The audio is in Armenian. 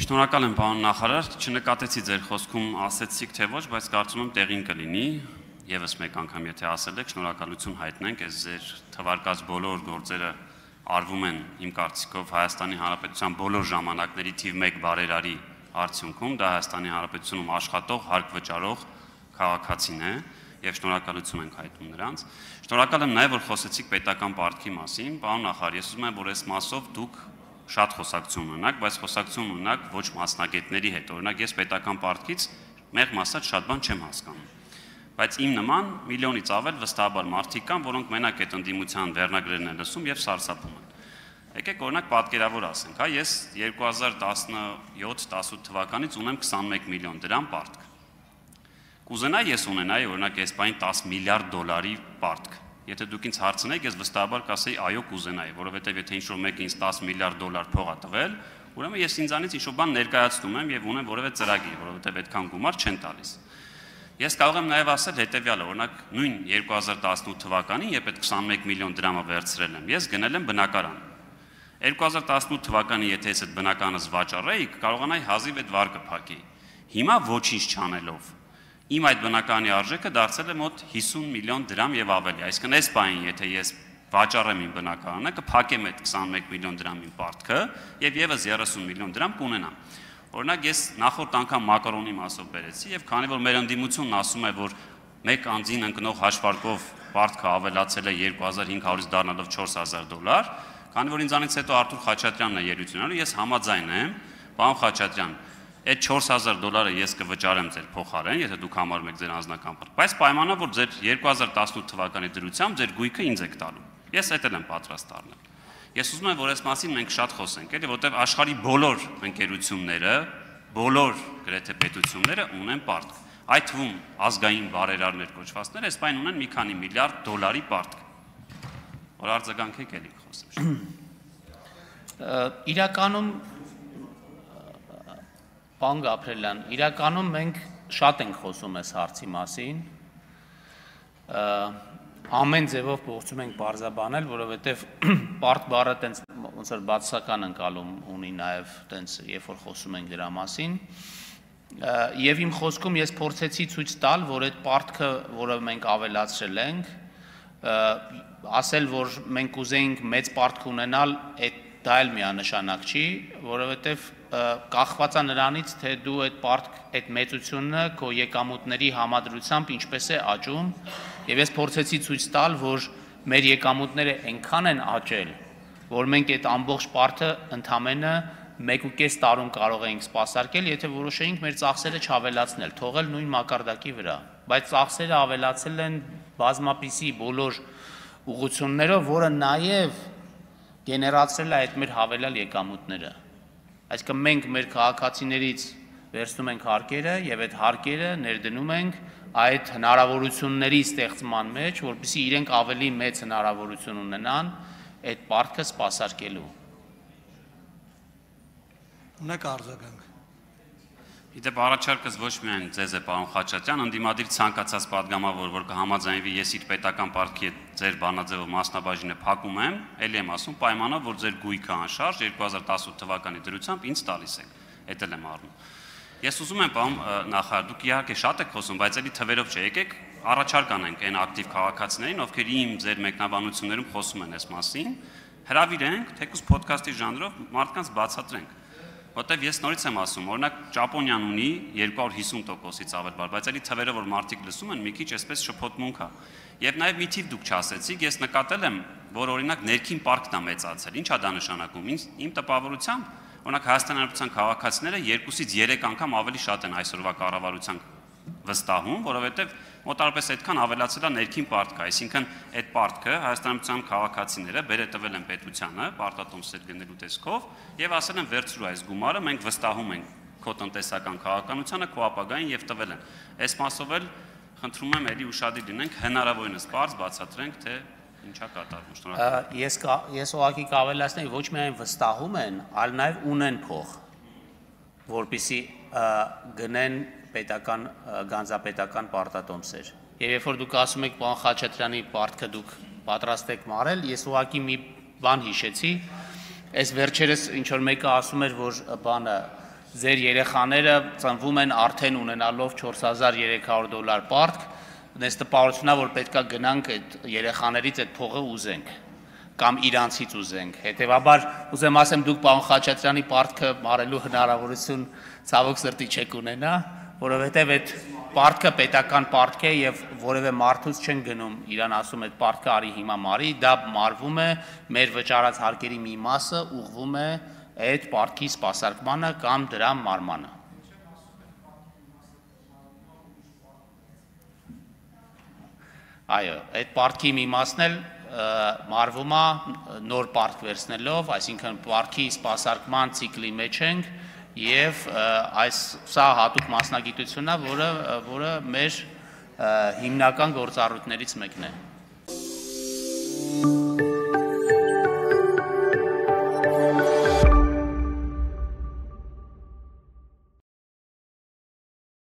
Շնորհակալ եմ, պարոն նախարար, չնկատեցի ձեր խոսքում ասեցիք թե ոչ, բայց կարծում եմ տեղին կլինի, եւս մեկ անգամ եթե ասել եք, շնորհակալություն հայտնենք, այս ձեր թվարկած բոլոր գործերը արվում են իմ կարծիքով Հայաստանի Հանրապետության բոլոր ժամանակների թիվ 1 բարերարի արդյունքում, դա Հայաստանի Հանրապետությունում աշխատող, հարկ վճարող քաղաքացին է եւ շնորհակալություն ենք հայտնում նրանց։ Շնորհակալ եմ նաեւ, որ խոսեցիք պետական պարտքի մասին, պարոն նախարար, ես ուզում եմ, որ այս մասով դուք շատ խոսակցություն ունենաք, բայց խոսակցություն ունենաք ոչ մասնագետների հետ։ Օրինակ ես պետական պարտքից մեղմ ասած շատ բան չեմ հասկանում։ Բայց իմ նման միլիոնից ավել վստահաբար մարդիկ կան, որոնք մենակ այդ ընդդիմության վերնագրերն են լսում եւ սարսափում են։ Եկեք օրինակ պատկերավոր ասենք, հա, ես 2017-18 թվականից ունեմ 21 միլիոն դրամ պարտք։ Կուզենայի ես ունենայի օրինակ այս բանի 10 միլիարդ դոլարի պարտք։ Եթե դուք ինձ հարցնեիք, ես վստահաբար կասեի այո կուզենայի, որովհետև եթե ինչ-որ մեկը ինձ 10 միլիարդ դոլար փող է տվել, ուրեմն ես ինձանից ինչ-որ բան ներկայացնում եմ եւ ունեմ որևէ ծրագիր, որովհետև այդքան գումար չեն տալիս։ Ես կարող եմ նաեւ ասել հետեւյալը, օրինակ նույն 2018 թվականին, երբ այդ 21 միլիոն դրամը վերցրել եմ, ես գնել եմ բնակարան։ 2018 թվականին եթե ես այդ բնականս վաճառեի, կարողանայի հազիվ այդ վարկը փակեի։ Հիմա ոչինչ չանելով իմ այդ բնականի արժեքը դարձել է մոտ 50 միլիոն դրամ եւ ավելի, այսինքն այս բանին եթե ես վաճառեմ իմ բնակարանը, կփակեմ այդ 21 միլիոն դրամի պարտքը եւ եւս 30 միլիոն դրամ կունենամ։ Օրինակ ես նախորդ անգամ մակարոնի մասով բերեցի եւ քանի որ մեր ընդդիմությունն ասում է, որ մեկ անձին ընկնող հաշվարկով պարտքը ավելացել է 2500-ից դառնալով 4000 դոլար, քանի որ ինձանից հետո Արթուր Խաչատրյանն է ելույթ ունենալու, ես համաձայն եմ, պարոն Խաչատրյան, այդ 4000 դոլարը ես կվճարեմ ձեր փոխարեն, եթե դուք համարում եք ձեր անձնական պարտք, բայց պայմանով որ ձեր 2018 թվականի դրությամբ ձեր գույքը ինձ եք տալու։ Ես այդ էլ եմ պատրաստ դառնալ։ Ես ուզում եմ, որ այս մասին մենք շատ խոսենք, էլի, որտեղ աշխարհի բոլոր ընկերությունները, բոլոր գրեթե պետությունները ունեն պարտք։ Այդ թվում ազգային բարերարներ կոչվածները, այս բան ունեն մի քանի միլիարդ դոլարի պարտք։ Որ արձագանքեք էլի խոսեմ։ Իրականում Պարոն Գաբրելյան, իրականում մենք շատ ենք խոսում այս հարցի մասին, ամեն ձևով փորձում ենք բարձրաբանել, որովհետև պարտ բառը տենց ոնց որ բացասական ընկալում ունի նաև տենց երբ որ խոսում ենք դրա մասին, եւ իմ խոսքում ես փորձեցի ցույց տալ, որ այդ պարտքը, որը մենք ավելացրել ենք, ասել, որ մենք կուզեինք մեծ պարտք ունենալ, դա էլ միանշանակ չի, որովհետև կախված է նրանից, թե դու այդ պարտք, այդ մեծությունը քո եկամուտների համադրությամբ ինչպես է աճում, եւ ես փորձեցի ցույց տալ, որ մեր եկամուտները այնքան են աճել, որ մենք այդ ամբողջ պարտը ընդամենը 1.5 տարում կարող էինք սպասարկել, եթե որոշեինք մեր ծախսերը չավելացնել, թողել նույն մակարդակի վրա, բայց ծախսերը ավելացել են բազմապիսի բոլոր ուղղություններով, որը նաեւ գեներացրել է այդ մեր հավելյալ եկամուտները։ Այսինքն մենք մեր քաղաքացիներից վերցնում ենք հարկերը եւ այդ հարկերը ներդնում ենք այդ հնարավորությունների ստեղծման մեջ, որպեսզի իրենք ավելի մեծ հնարավորություն ունենան այդ պարտքը սպասարկելու։ Ունեք արձագանք։ Իդեպ առաջարկս ոչ միայն ձեզ է, պարոն Խաչատրյան, ընդդիմադիր ցանկացած падգամավոր, որ կհամաձայնվի, ես իր պետական պարտքի հետ ձեր բանաձևով մասնաբաժինը փակում եմ, ելի եմ ասում, պայմանով, որ ձեր գույքը անշարժ 2018 թվականի դրությամբ ինձ տալիս եք, էդ էլ եմ առնում։ Ես ուզում եմ, պարոն նախարար, դուք իհարկե շատ եք խոսում, բայց էլի թվերով չէ, եկեք առաջարկ անենք այն ակտիվ քաղաքացիներին, ովքեր իմ ձեր մեկնաբանություններում խոսում են այս մասին, հրավիրենք, թեկուզ ոդքասթի ժանրով մարդկանց բացատրենք։ Որտեւ ես նորից եմ ասում, օրինակ Ճապոնիան ունի 250%-ից ավել բար, բայց էլի թվերը, որ մարդիկ լսում են, մի քիչ այսպես շփոթմունք է։ Եվ նաեւ մի թիվ դուք չասեցիք, ես նկատել եմ, որ օրինակ ներքին պարտքն է մեծացել։ Ինչ է դա նշանակում։ Իմ տպավորությամբ, օրինակ Հայաստանի Հանրապետության քաղաքացիները 2-ից 3 անգամ ավելի շատ են այսօրվա կառավարության վստահում, որովհետեւ մոտարապես այդքան ավելացել է ներքին պարտքը, այսինքն այդ պարտքը Հայաստանի Հանրապետության քաղաքացիները բերե տվել են պետությանը պարտատոմսեր գնելու տեսքով եւ ասել են վերցրու այս գումարը, մենք վստահում ենք քո տնտեսական քաղաքականությանը, քո ապագային եւ տվել են։ Այս մասով էլ խնդրում եմ ելի ուշադիր լինենք, հնարավորինս բարձ բացատրենք, թե ինչա կատարվում։ Շնորհակալ։ Ես ուղղակի կավելացնեի, ոչ միայն վստահում են, այլ նաեւ ունեն փող, որպեսզի գնեն պետական գանձապետական պարտատոմսեր։ Եվ երբ որ դուք ասում եք պարոն Խաչատրյանի պարտքը դուք պատրաստ եք մարել, ես ուղղակի մի բան հիշեցի, այս վերջերս ինչ որ մեկը ասում էր, որ բանը ձեր երեխաները ծնվում են արդեն ունենալով $4300 պարտք, դες տպավորությունա, որ պետքա գնանք այդ երեխաներից այդ փողը ուզենք կամ իրանցից ուզենք։ Հետևաբար ուզեմ ասեմ դուք պարոն Խաչատրյանի պարտքը մարելու հնարավորություն ցավոք սրտի չեք ունենա, որովհետև այդ պարտքը պետական պարտք է եւ որևէ մարդուց չեն գնում իրան ասում այդ պարտքը արի հիմա մարի, դա մարվում է մեր վճարած հարկերի մի մասը ուղղվում է այդ պարտքի սպասարկմանը կամ դրա մարմանը։ Այո, այդ պարտքի մի մասն էլ մարվում է նոր պարտք վերցնելով, այսինքն պարտքի սպասարկման ցիկլի մեջ ենք եւ սա հատուկ մասնագիտությունն է, որը մեր հիմնական գործառույթներից մեկն է։